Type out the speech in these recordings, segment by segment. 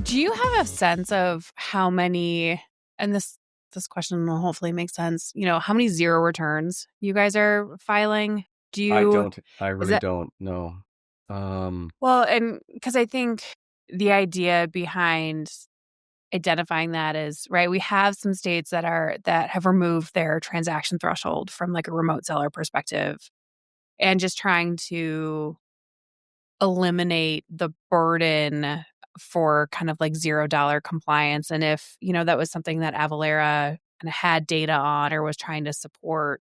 Do you have a sense of how many, and this question will hopefully make sense, how many zero returns you guys are filing? I Is really that, don't know. well, and because I think the idea behind identifying that is, right, we have some states that have removed their transaction threshold from like a remote seller perspective, and just trying to eliminate the burden for kind of like $0 compliance. And if, that was something that Avalara kind of had data on or was trying to support,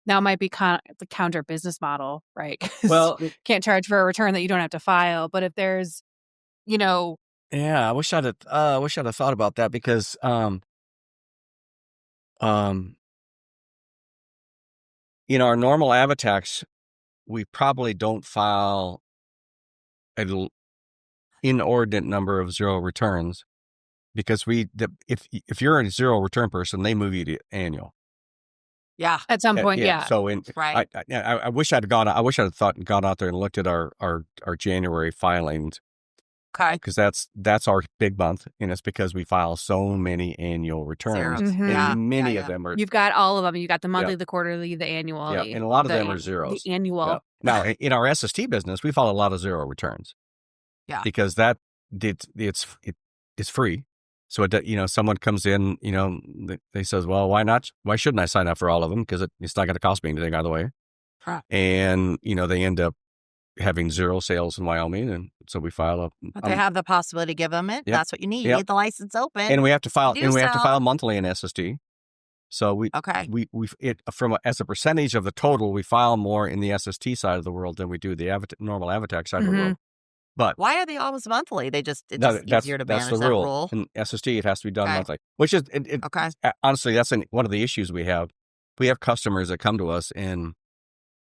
now it might be the counter business model, right? 'Cause Well, can't charge for a return that you don't have to file. But if there's, you know, yeah, I wish I'd have thought about that because, um, our normal avatax, we probably don't file an inordinate number of zero returns because if you're a zero return person, they move you to annual. Yeah. at some point, yeah. So Right. I wish I'd gone out there and looked at our January filings Okay. because that's our big month, and it's because we file so many annual returns, Zeros. Mhm. Yeah. and many Yeah, of them are. You've got all of them. You got the monthly, the quarterly, the annual. Yeah, and a lot of them are The zeros. annual. Yeah. Now, in our SST business, we file a lot of zero returns. Yeah. Because it's free. So someone comes in, they says, well, why not? Why shouldn't I sign up for all of them? Because it's not going to cost me anything either way. Right. And they end up having zero sales in Wyoming, and so we file But they have the possibility to give them it. Yep. That's what you need. Yep. You need the license open. and we have to file do file monthly in SST. So Okay. as a percentage of the total, we file more in the SST side of the world than we do the normal Avatax side of the world. But Why are they always monthly? It's just that's easier to that's manage the that rule. rule. In SST, it has to be done Okay. monthly, which is Okay. honestly, that's one of the issues we have. We have customers that come to us and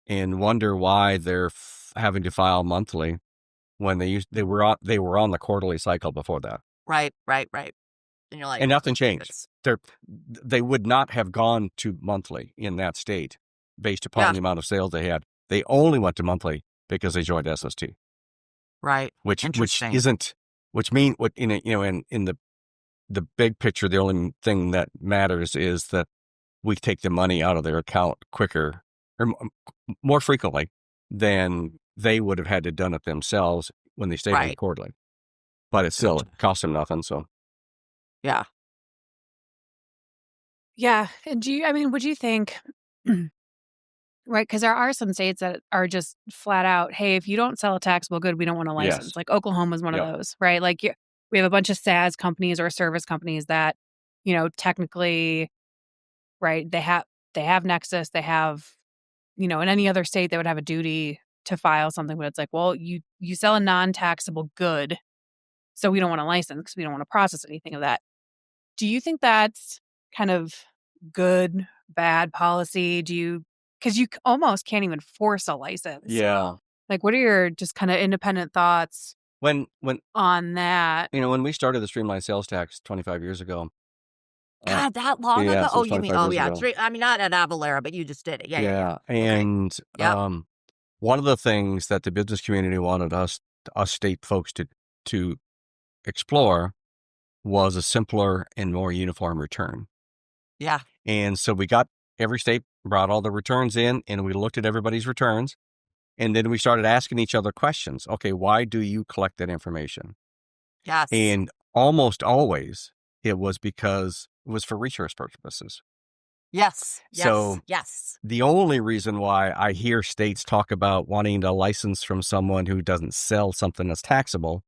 wonder why they're having to file monthly when they were on the quarterly cycle before that. Right. And you're like, And nothing changed. They would not have gone to monthly in that state based upon the amount of sales they had. They only went to monthly because they joined SST. Right. Which Interesting. isn't in the big picture, the only thing that matters is that we take the money out of their account quicker or more frequently than they would have had to done it themselves when they stayed on the quarterly. But it still costs them nothing. So Yeah. Yeah. And would you think, right? Because there are some states that are just flat out, hey, if you don't sell a taxable good, we don't want a license. Yes. Like Oklahoma is one of those, right? Like we have a bunch of SaaS companies or service companies that, technically, right, they have Nexus, they have, in any other state, they would have a duty to file something, but it's like, well, you sell a non-taxable good, so we don't want a license because we don't want to process anything of that. Do you think that's kind of good, bad policy? Because you almost can't even force a license. yeah. Like, what are your just kind of independent thoughts When on that? when we started the streamlined sales tax 25 years ago. God, that long yeah, ago? so Oh, it's you mean? 25 Oh, years yeah. ago. I mean, not at Avalara, but you just did it. Yeah. And Yep. one of the things that the business community wanted us state folks to explore was a simpler and more uniform return. Yeah. And so every state brought all the returns in, and we looked at everybody's returns, and then we started asking each other questions. Okay, why do you collect that information? Yes. And almost always it was because it was for research purposes. Yes. So the only reason why I hear states talk about wanting a license from someone who doesn't sell something that's taxable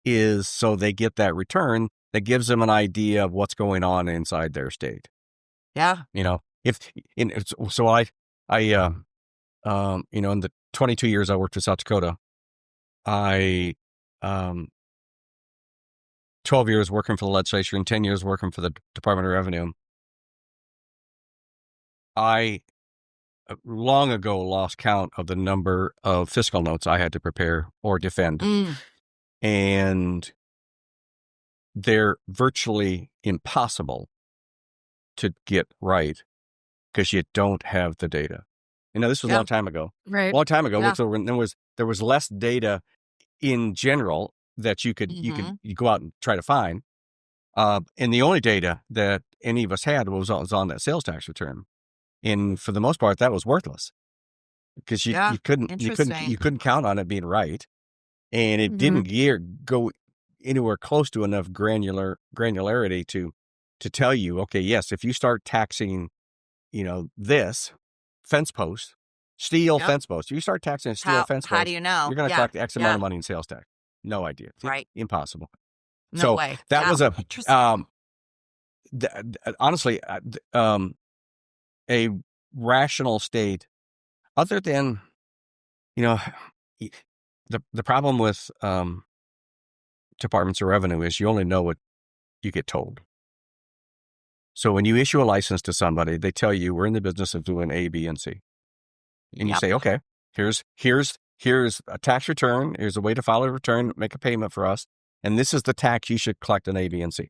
is so they get that return that gives them an idea of what's going on inside their state. Yeah. In the 22 years I worked in South Dakota, 12 years working for the legislature and 10 years working for the Department of Revenue. I long ago lost count of the number of fiscal notes I had to prepare or defend. And they're virtually impossible to get right because you don't have the data. This was a long time ago. Right. A long time ago, there was less data in general that you go out and try to find. And the only data that any of us had was on that sales tax return. And for the most part, that was worthless because you couldn't count on it being right. And it didn't go anywhere close to enough granularity to tell you, okay, yes, if you start taxing, this fence post, steel fence post, you start taxing a steel fence post. How do you know? You're going to collect X amount of money in sales tax. No idea. Right. Impossible. No way. That was honestly, a rational state, other than, the problem with departments of revenue is you only know what you get told. So when you issue a license to somebody, they tell you we're in the business of doing A, B, and C. And you say, okay, here's a tax return. Here's a way to file a return, make a payment for us. And this is the tax you should collect in A, B, and C.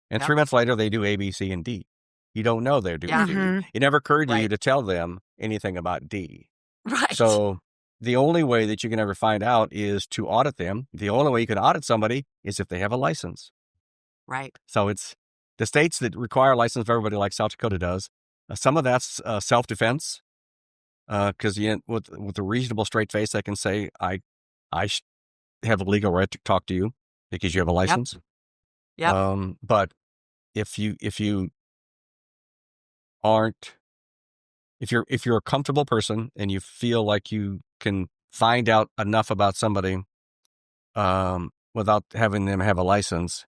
And 3 months later, they do A, B, C, and D. You don't know they're doing D. It never occurred to you to tell them anything about D. Right. So the only way that you can ever find out is to audit them. The only way you can audit somebody is if they have a license. Right. So it's the states that require a license for everybody, like South Dakota does. Some of that's self-defense, because with a reasonable straight face, I can say, I have a legal right to talk to you because you have a license. Yep. But if you're a comfortable person and you feel like you can find out enough about somebody without having them have a license,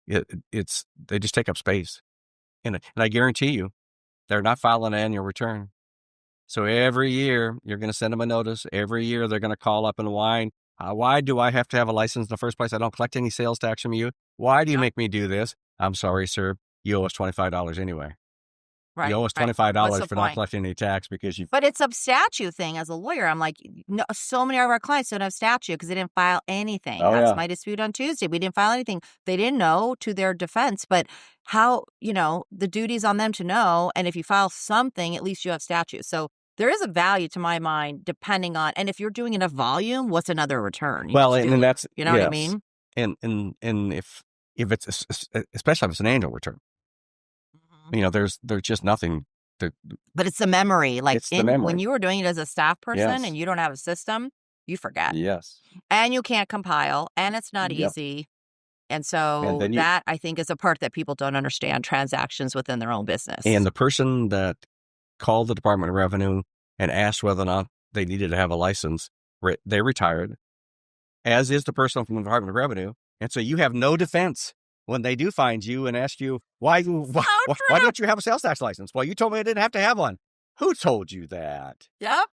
they just take up space. And I guarantee you, they're not filing an annual return. So every year you're going to send them a notice. Every year they're going to call up and whine. Why do I have to have a license in the first place? I don't collect any sales tax from you. Why do you make me do this? I'm sorry, sir. You owe us $25 anyway. Right. You owe us $25 for not collecting any tax because you. But it's a statute thing. As a lawyer, I'm like, no, so many of our clients don't have statute because they didn't file anything. That's my dispute on Tuesday. We didn't file anything. They didn't know, to their defense. But how, the duty's on them to know. And if you file something, at least you have statute. So there is a value to my mind, depending on, and if you're doing enough volume, what's another return? Well, and that's, what I mean? And if it's, especially if it's an annual return, there's just nothing. But it's the memory. Like the memory. When you were doing it as a staff person and you don't have a system, you forget. Yes. And you can't compile, and it's not easy. And so that, I think, is a part that people don't understand, transactions within their own business. And the person that called the Department of Revenue and asked whether or not they needed to have a license, they retired, as is the person from the Department of Revenue. And so you have no defense when they do find you and ask you, why don't you have a sales tax license? Well, you told me I didn't have to have one. Who told you that? Yep.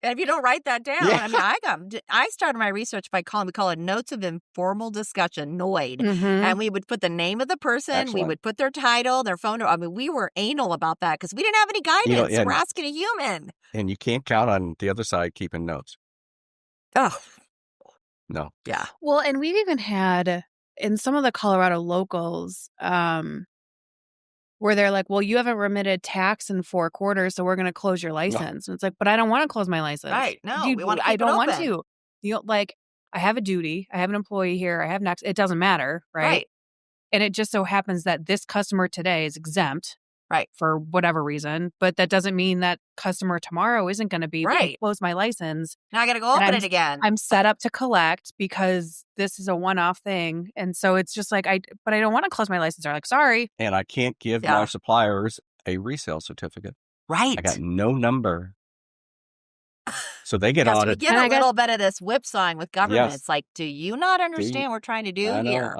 And if you don't write that down, I mean, I started my research by we call it notes of informal discussion, NOID. And we would put the name of the person, we would put their title, their phone number. I mean, we were anal about that because we didn't have any guidance. We're asking a human. And you can't count on the other side keeping notes. Oh. No. Yeah. Well, and we've even had in some of the Colorado locals, where they're like, well, you haven't remitted tax in 4 quarters, so we're going to close your license. And it's like, but I don't want to close my license. Right. No, we want to I don't want to. I have a duty. I have an employee here. I have next. It doesn't matter. Right. And it just so happens that this customer today is exempt. Right. For whatever reason. But that doesn't mean that customer tomorrow isn't going to be, close my license. Now I got to go open it again. I'm set up to collect because this is a one-off thing. And so it's just like, but I don't want to close my license. They're like, sorry. And I can't give my suppliers a resale certificate. Right. I got no number. So they get audited. We get a little bit of this whipsawing with government. It's like, do you not understand what we're trying to do here?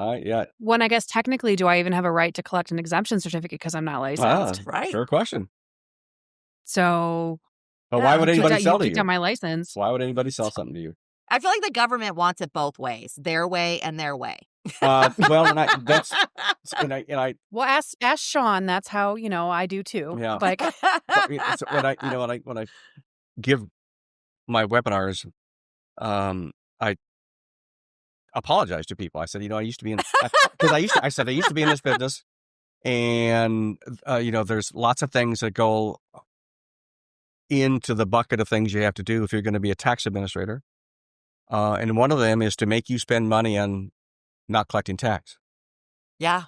When I guess technically, do I even have a right to collect an exemption certificate because I'm not licensed? Right. Fair question. So, why would anybody sell to you? On my licenance. Why would anybody sell something to you? I feel like the government wants it both ways, their way and their way. Well, well, ask Sean. That's how I do too. Yeah. Like, when I give my webinars, I apologize to people. I said, I used to be in because I used to be in this business, and there's lots of things that go into the bucket of things you have to do if you're going to be a tax administrator. And one of them is to make you spend money on not collecting tax. Yeah.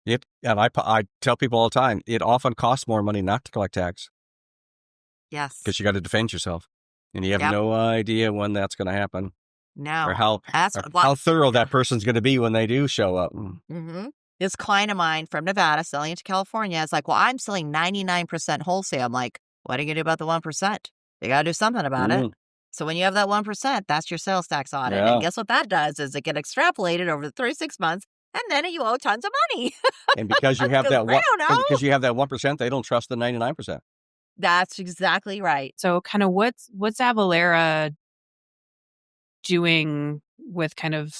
And I tell people all the time, it often costs more money not to collect tax. Yes. Because you got to defend yourself. And you have no idea when that's going to happen. No. Or how thorough that person's going to be when they do show up. Mm-hmm. This client of mine from Nevada selling it to California is like, well, I'm selling 99% wholesale. I'm like, what are you going to do about the 1%? You got to do something about it. So when you have that 1%, that's your sales tax audit. Yeah. And guess what that does is it gets extrapolated over the 36 months, and then you owe tons of money. And because you have that because you have that 1%, they don't trust the 99%. That's exactly right. So kind of what's Avalara doing with kind of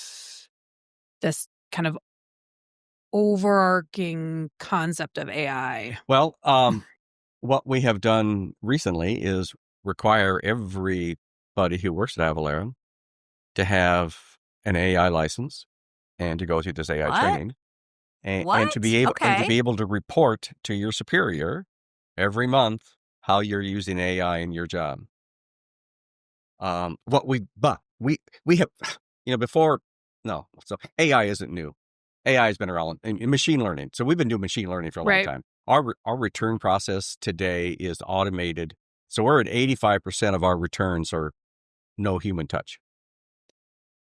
this kind of overarching concept of AI? Well, what we have done recently is require everybody who works at Avalara to have an AI license and to go through this AI training and to be able to report to your superior every month how you're using AI in your job. We have, so AI isn't new. AI has been around in machine learning. So we've been doing machine learning for a long time. Our return process today is automated. So we're at 85% of our returns are no human touch.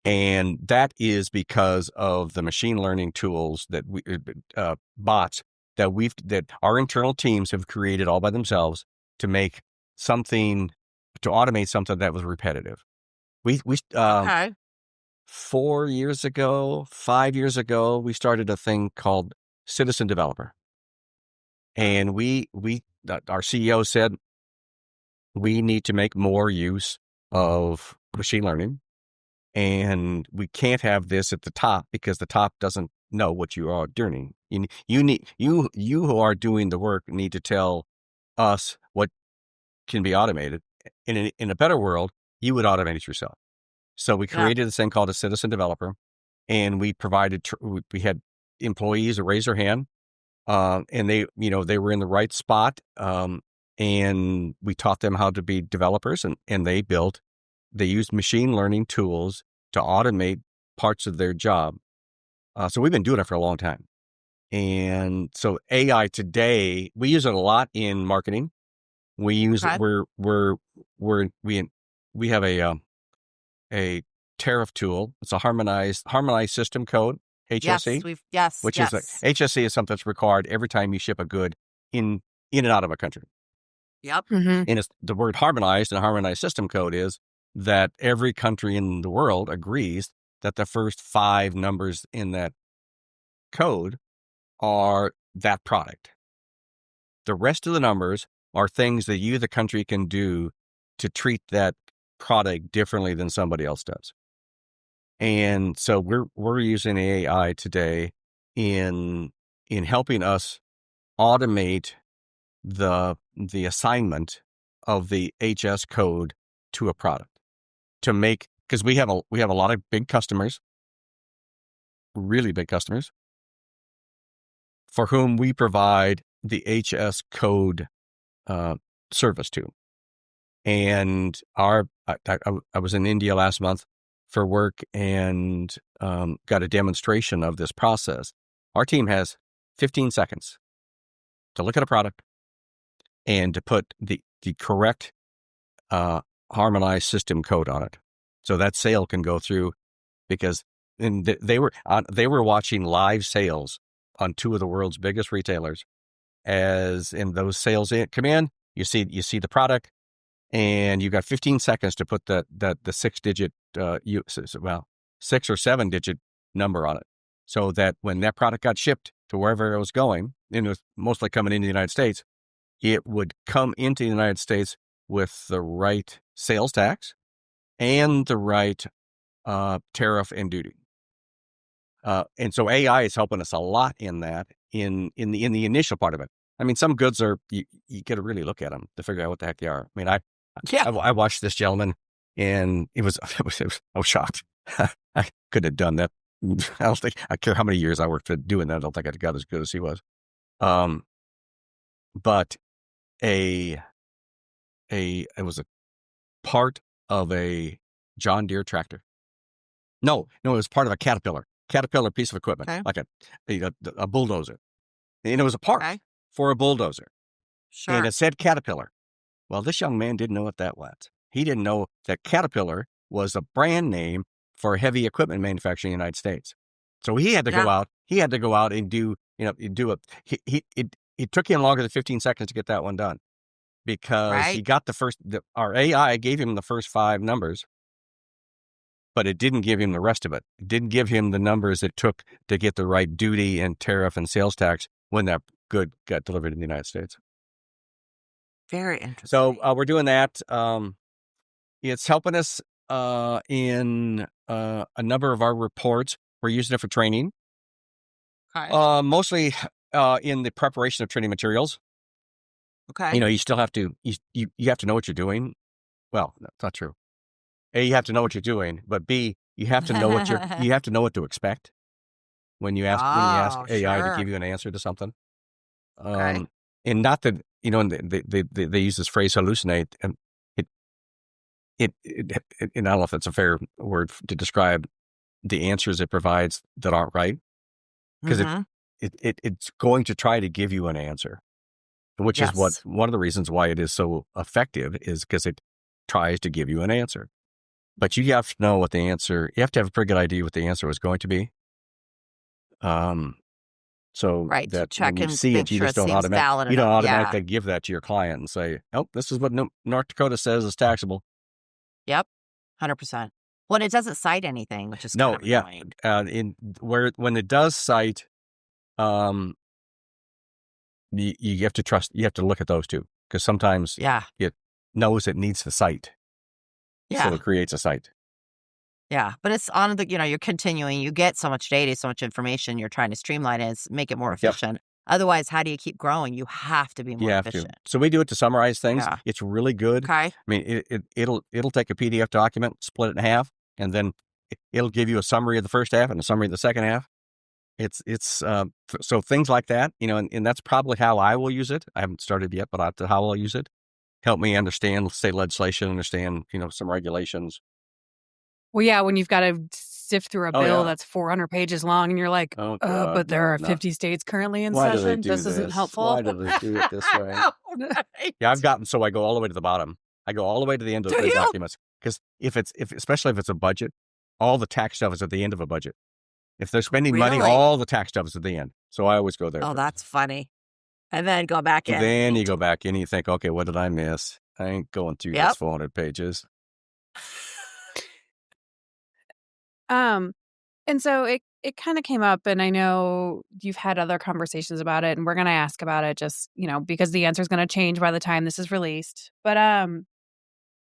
And that is because of the machine learning tools that bots that our internal teams have created all by themselves to automate something that was repetitive. We 5 years ago, we started a thing called Citizen Developer. And our CEO said, we need to make more use of machine learning. And we can't have this at the top because the top doesn't know what you are doing. You who are doing the work need to tell us what can be automated. In a better world, you would automate it yourself. So we created this thing called a Citizen Developer, and we had employees raise their hand, and they were in the right spot, and we taught them how to be developers, and they used machine learning tools to automate parts of their job. So we've been doing it for a long time. And so AI today, we use it a lot in marketing. We use it. We have a tariff tool. It's a harmonized system code, HSE. HSE is something that's required every time you ship a good in and out of a country. Yep. Mm-hmm. And the word harmonized and harmonized system code is that every country in the world agrees that the first 5 numbers in that code are that product. The rest of the numbers are things that you, the country, can do to treat that product differently than somebody else does. And so we're using AI today in helping us automate the assignment of the HS code to a product because we have a lot of big customers, really big customers, for whom we provide the HS code service to. And I was in India last month for work and got a demonstration of this process. Our team has 15 seconds to look at a product and to put the correct harmonized system code on it, so that sale can go through. Because they were watching live sales on 2 of the world's biggest retailers. As in those sales come in, you see the product, and you got 15 seconds to put the 6-digit 6 or 7-digit number on it, so that when that product got shipped to wherever it was going, and it was mostly coming into the United States, it would come into the United States with the right sales tax and the right tariff and duty. And so AI is helping us a lot in that, in the initial part of it. I mean, some goods are, you got to really look at them to figure out what the heck they are. I mean, I watched this gentleman, and I was shocked. I couldn't have done that. I care how many years I worked for doing that. I don't think I got as good as he was. But it was a part of a John Deere tractor. No, it was part of a Caterpillar piece of equipment, Okay. like a bulldozer. And it was a part for a bulldozer. Sure. And it said Caterpillar. Well, this young man didn't know what that was. He didn't know that Caterpillar was a brand name for heavy equipment manufacturing in the United States. So he had to go out. He had to go out and do it took him longer than 15 seconds to get that one done, because he got our AI gave him the first 5 numbers, but it didn't give him the rest of it. It didn't give him the numbers it took to get the right duty and tariff and sales tax when that good got delivered in the United States. Very interesting. So we're doing that. It's helping us in a number of our reports. We're using it for training. Okay. Mostly in the preparation of training materials. Okay. You still have to you have to know what you're doing. Well, that's not true. A, you have to know what you're doing, but B, you have to know you have to know what to expect when you ask AI to give you an answer to something. Okay. And not that and they use this phrase hallucinate, and and I don't know if that's a fair word to describe the answers it provides that aren't right, because it's going to try to give you an answer, which is one of the reasons why it is so effective, is because it tries to give you an answer. But you have to know what the answer. You have to have a pretty good idea what the answer was going to be. So that check when you and see make it, you sure just it don't seems valid enough. automatically give that to your client and say, "Oh, this is what North Dakota says is taxable." Yep, 100%. Well, it doesn't cite anything, which is kind of annoying. When it does cite, you have to trust. You have to look at those too, because sometimes it knows it needs the cite, so it creates a cite. Yeah, but it's on you're continuing. You get so much data, so much information. You're trying to streamline it, make it more efficient. Otherwise, how do you keep growing? You have to be more efficient. So we do it to summarize things. Yeah. It's really good. Okay. I mean, it'll take a PDF document, split it in half, and then it'll give you a summary of the first half and a summary of the second half. So things like that, and that's probably how I will use it. I haven't started yet, but how I'll use it. Help me understand state legislation, understand, some regulations. Well, yeah, when you've got to sift through a bill that's 400 pages long and you're like, but there are 50 states currently in session. This isn't helpful. Why do they do it this way? Yeah, I've gotten so I go all the way to the bottom. I go all the way to the end of the documents, because especially if it's a budget, all the tax stuff is at the end of a budget. If they're spending money, all the tax stuff is at the end. So I always go there. Oh, that's funny. And then go back in. Then you go back in and you think, okay, what did I miss? I ain't going through this 400 pages. And so it kind of came up, and I know you've had other conversations about it, and we're going to ask about it just, because the answer is going to change by the time this is released. But,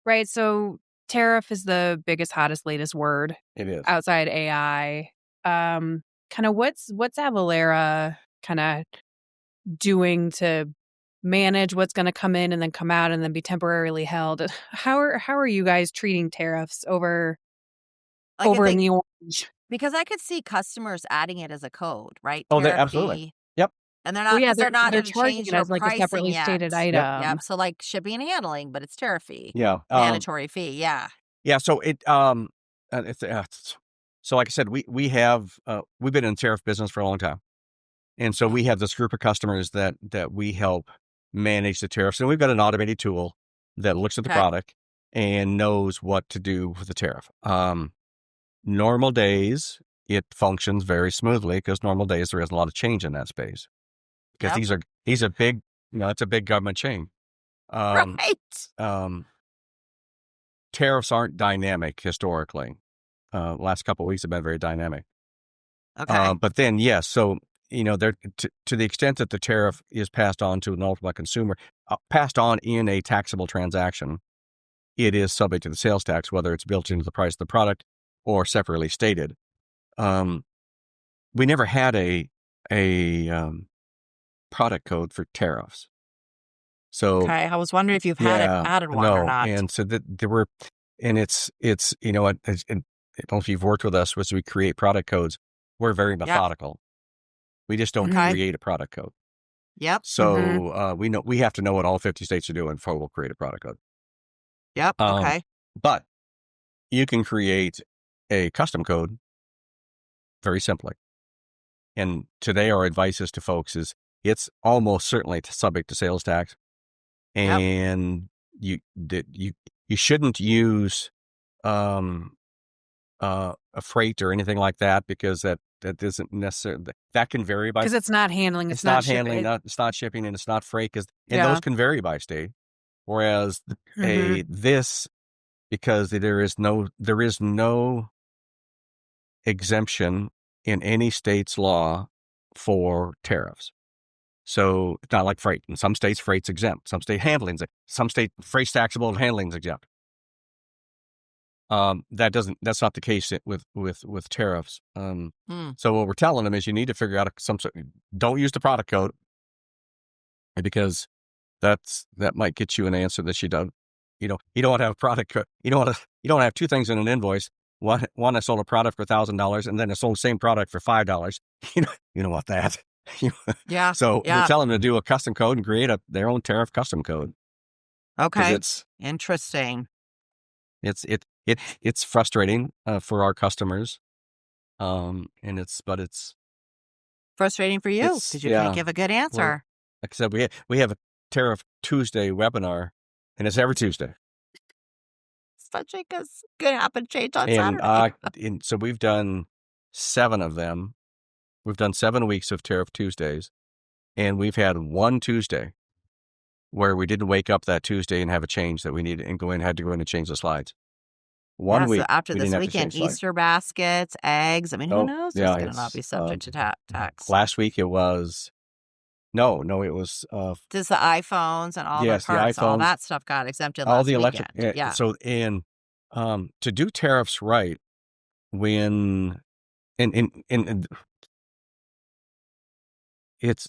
right. So tariff is the biggest, hottest, latest word. It is. Outside AI. Kind of what's Avalara kind of doing to manage what's going to come in and then come out and then be temporarily held? How are you guys treating tariffs over in the orange? Because I could see customers adding it as a code, right? Oh, absolutely. Yep. And they're not. They're charging it as like a separately stated item. Yep. So like shipping and handling, but it's tariff fee. Yeah. Mandatory fee. Yeah. Yeah. So so like I said, we've been in the tariff business for a long time, and so we have this group of customers that we help manage the tariffs, and we've got an automated tool that looks at the product and knows what to do with the tariff. Normal days, it functions very smoothly, because normal days there isn't a lot of change in that space, because these are big. It's a big government chain. Tariffs aren't dynamic historically. Last couple of weeks have been very dynamic. Okay. But then, yes, so they're to the extent that the tariff is passed on to an ultimate consumer, passed on in a taxable transaction, it is subject to the sales tax, whether it's built into the price of the product or separately stated. We never had a product code for tariffs. So I was wondering if you've added one or not. And so there were, and it's I don't know if you've worked with us, as we create product codes, we're very methodical. We just don't create a product code. Yep. So we have to know what all 50 states are doing before we'll create a product code. Yep. Okay. But you can create a custom code very simply. And today our advice is to folks is it's almost certainly subject to sales tax. And you shouldn't use a freight or anything like that, because that isn't necessarily, that can vary by, because it's not handling, it's not handling, it's not shipping, and it's not freight, and those can vary by state. Whereas this, because there is no exemption in any state's law for tariffs. So it's not like freight. In some states, freight's exempt. Some state handling's exempt. Some state freight's taxable and handling's exempt. That's not the case with tariffs. So what we're telling them is you need to figure out don't use the product code, because that might get you an answer that you don't want to have a product code. You don't want to have two things in an invoice. One, I sold a product for $1,000, and then I sold the same product for $5. You don't want that. So we're telling them to do a custom code and create their own tariff custom code. Okay. It's interesting. It's frustrating for our customers, and it's frustrating for you because you can't give a good answer. Well, like I said, we have a Tariff Tuesday webinar, and it's every Tuesday. Especially because it could happen change on Saturday. So we've done 7 of them. We've done 7 weeks of Tariff Tuesdays, and we've had one Tuesday where we didn't wake up that Tuesday and have a change that we needed and had to go in and change the slides. One week. So after this weekend, Easter baskets, eggs. I mean, who knows? It's going to not be subject to tax. Last week it was, it was. Just the iPhones and all the parts, all that stuff got exempted last weekend. All the electric. So, and to do tariffs right, when, and it's,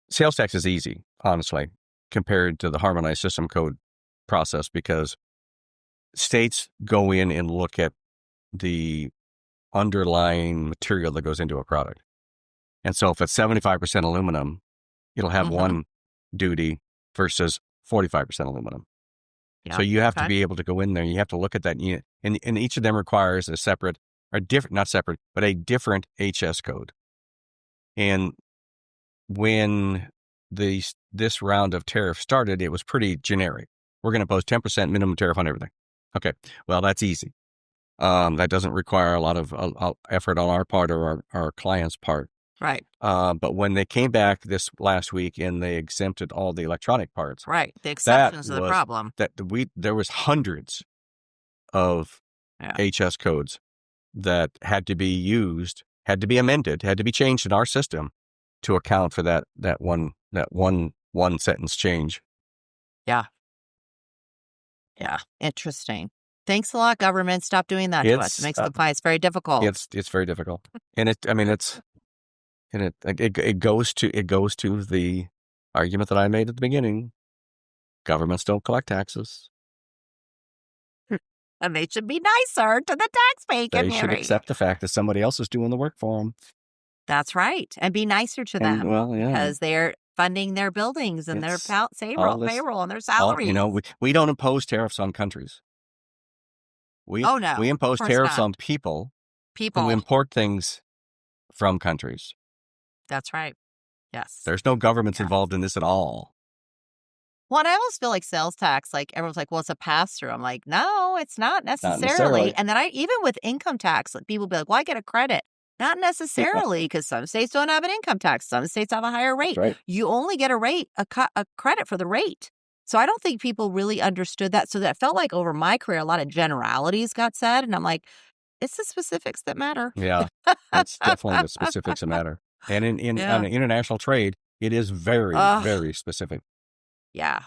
sales tax is easy, honestly, compared to the harmonized system code process, because states go in and look at the underlying material that goes into a product. And so if it's 75% aluminum, it'll have one duty versus 45% aluminum. So you have to be able to go in there. You have to look at that unit. And each of them requires a different HS code. And when this round of tariff started, it was pretty generic. We're going to impose 10% minimum tariff on everything. Okay, well, that's easy. That doesn't require a lot of effort on our part or our client's part. Right. But when they came back this last week and they exempted all the electronic parts. Right. The exceptions are the problem. There was hundreds of HS codes that had to be used, had to be amended, had to be changed in our system to account for that one sentence change. Yeah. Yeah. Interesting. Thanks a lot, government. Stop doing that to us. It makes compliance very difficult. It's very difficult. And it goes to the argument that I made at the beginning. Governments don't collect taxes. And they should be nicer to the taxpaying community. They should accept the fact that somebody else is doing the work for them. That's right. And be nicer to them. Because they're funding their buildings and their payroll and their salaries. We don't impose tariffs on countries. We impose tariffs on people who import things from countries. That's right. Yes. There's no governments involved in this at all. Well, and I almost feel like sales tax, like everyone's like, well, it's a pass-through. I'm like, no, it's not necessarily. And then even with income tax, like, people be like, well, I get a credit. Not necessarily, because some states don't have an income tax. Some states have a higher rate. Right. You only get a credit for the rate. So I don't think people really understood that. So that felt like over my career, a lot of generalities got said. And I'm like, it's the specifics that matter. Yeah, it's definitely the specifics that matter. And in on international trade, it is very, very specific. Yeah.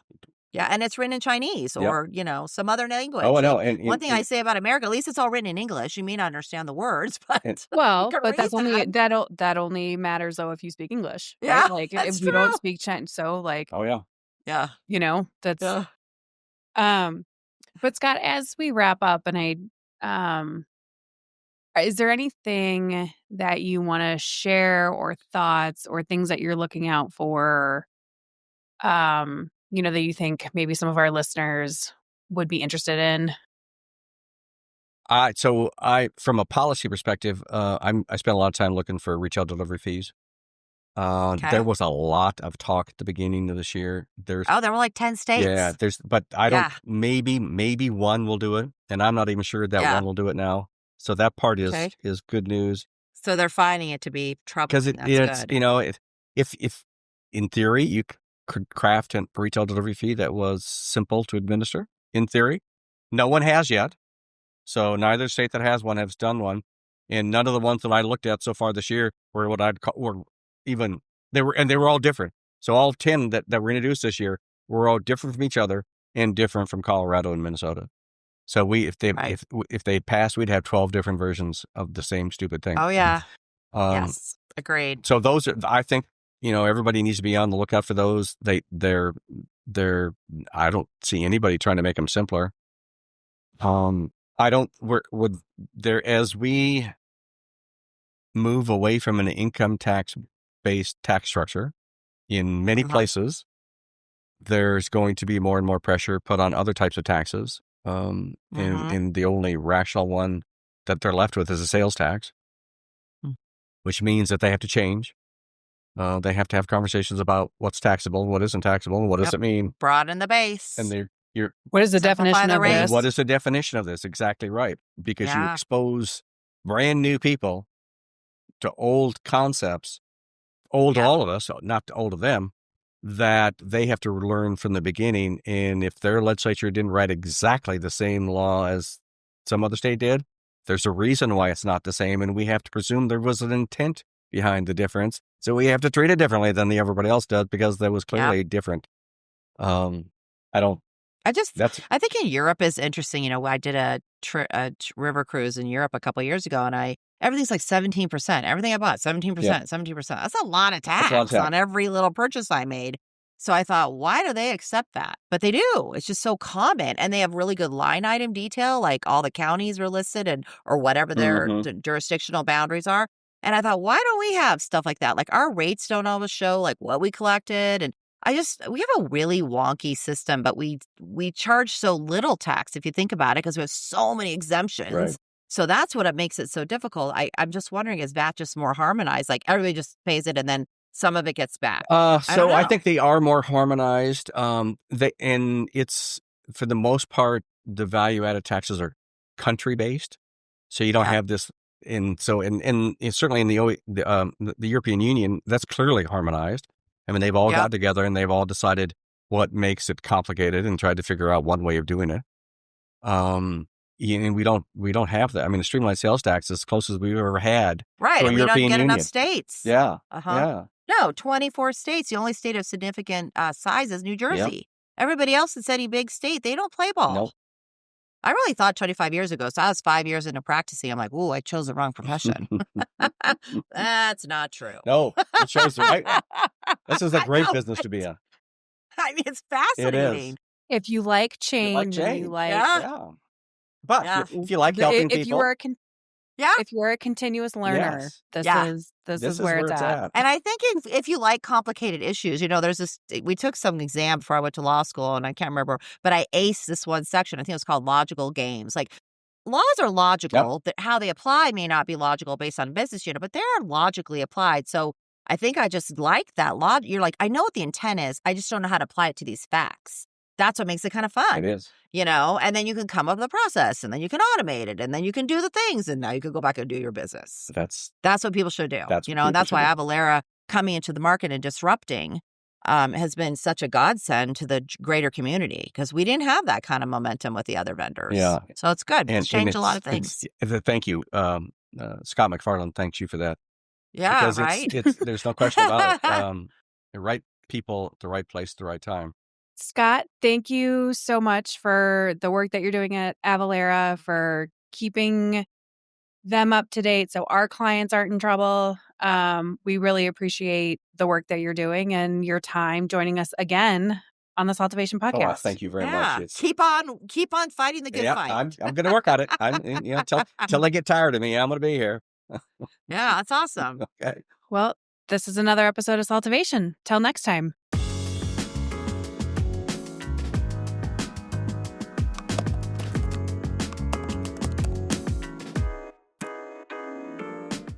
Yeah. And it's written in Chinese or, some other language. Oh, no. And one thing I say about America, at least it's all written in English. You may not understand the words, but that's only that only matters though if you speak English. Yeah. Right? Like if you don't speak Chinese, so like yeah. That's but Scott, as we wrap up, and is there anything that you want to share or thoughts or things that you're looking out for, that you think maybe some of our listeners would be interested in? From a policy perspective, I spent a lot of time looking for retail delivery fees. There was a lot of talk at the beginning of this year. There were like 10 states. Yeah, but I don't, maybe one will do it. And I'm not even sure that one will do it now. So that part is good news. So they're finding it to be troubling. Because it's good. If in theory you could craft a retail delivery fee that was simple to administer, in theory, no one has yet. So neither state that has one has done one. And none of the ones that I looked at so far this year were what I'd call, they were all different. So all 10 that were introduced this year were all different from each other and different from Colorado and Minnesota. So if they passed, we'd have 12 different versions of the same stupid thing. Oh yeah. Yes, agreed. So those are, I think, everybody needs to be on the lookout for those. They're I don't see anybody trying to make them simpler. As we move away from an income tax-based tax structure in many places, there's going to be more and more pressure put on other types of taxes. And the only rational one that they're left with is a sales tax, which means that they have to change. They have to have conversations about what's taxable, what isn't taxable, and what does it mean. Broaden the base. And what is the definition of this? What is the definition of this? Exactly right. Because you expose brand new people to old concepts, old to all of us, not to old to them, that they have to learn from the beginning. And if their legislature didn't write exactly the same law as some other state did, there's a reason why it's not the same. And we have to presume there was an intent behind the difference. So we have to treat it differently than everybody else does because there was clearly different. I think in Europe is interesting. I did a river cruise in Europe a couple of years ago, and everything's like 17%. Everything I bought, 17%, 17%. That's a lot of tax on every little purchase I made. So I thought, why do they accept that? But they do. It's just so common. And they have really good line item detail, like all the counties are listed or whatever their jurisdictional boundaries are. And I thought, why don't we have stuff like that? Like our rates don't always show like what we collected. And we have a really wonky system, but we charge so little tax if you think about it, because we have so many exemptions. Right. So that's what makes it so difficult. I'm just wondering, is that just more harmonized? Like everybody just pays it and then some of it gets back. I think they are more harmonized. And it's, for the most part, the value added taxes are country based. So you don't have this. And so, and certainly in the European Union, that's clearly harmonized. I mean, they've all got together and they've all decided what makes it complicated and tried to figure out one way of doing it. And we don't have that. I mean, the streamlined sales tax is as close as we've ever had. Right, and we don't get Union. Enough states. Yeah, yeah. No, 24 states. The only state of significant size is New Jersey. Yep. Everybody else that's any big state, they don't play ball. Nope. I really thought 25 years ago, so I was 5 years into practicing. I'm like, ooh, I chose the wrong profession. That's not true. No, you chose the right one. This is a great business to be in. I mean, it's fascinating. It is. If you like change, and you like... But if you like helping people... If you're a continuous learner, this is where it's at. And I think if you like complicated issues, there's this, we took some exam before I went to law school and I can't remember, but I aced this one section. I think it was called logical games. Like laws are logical, but how they apply may not be logical based on business unit, but they're logically applied. So I think I just like that law. You're like, I know what the intent is. I just don't know how to apply it to these facts. That's what makes it kind of fun. It is. And then you can come up with a process and then you can automate it and then you can do the things and now you can go back and do your business. That's what people should do. And that's why Avalara coming into the market and disrupting has been such a godsend to the greater community because we didn't have that kind of momentum with the other vendors. Yeah. So it's good. It's changed a lot of things. Thank you. Scott McFarland thanks you for that. Yeah, because right? There's no question about it. The right people, the right place, the right time. Scott, thank you so much for the work that you're doing at Avalara, for keeping them up to date so our clients aren't in trouble. We really appreciate the work that you're doing and your time joining us again on the SALTovation podcast. Oh, thank you very much. Keep on fighting the good fight. I'm going to work on it. Till they get tired of me, I'm going to be here. Yeah, that's awesome. Okay. Well, this is another episode of SALTovation. Till next time.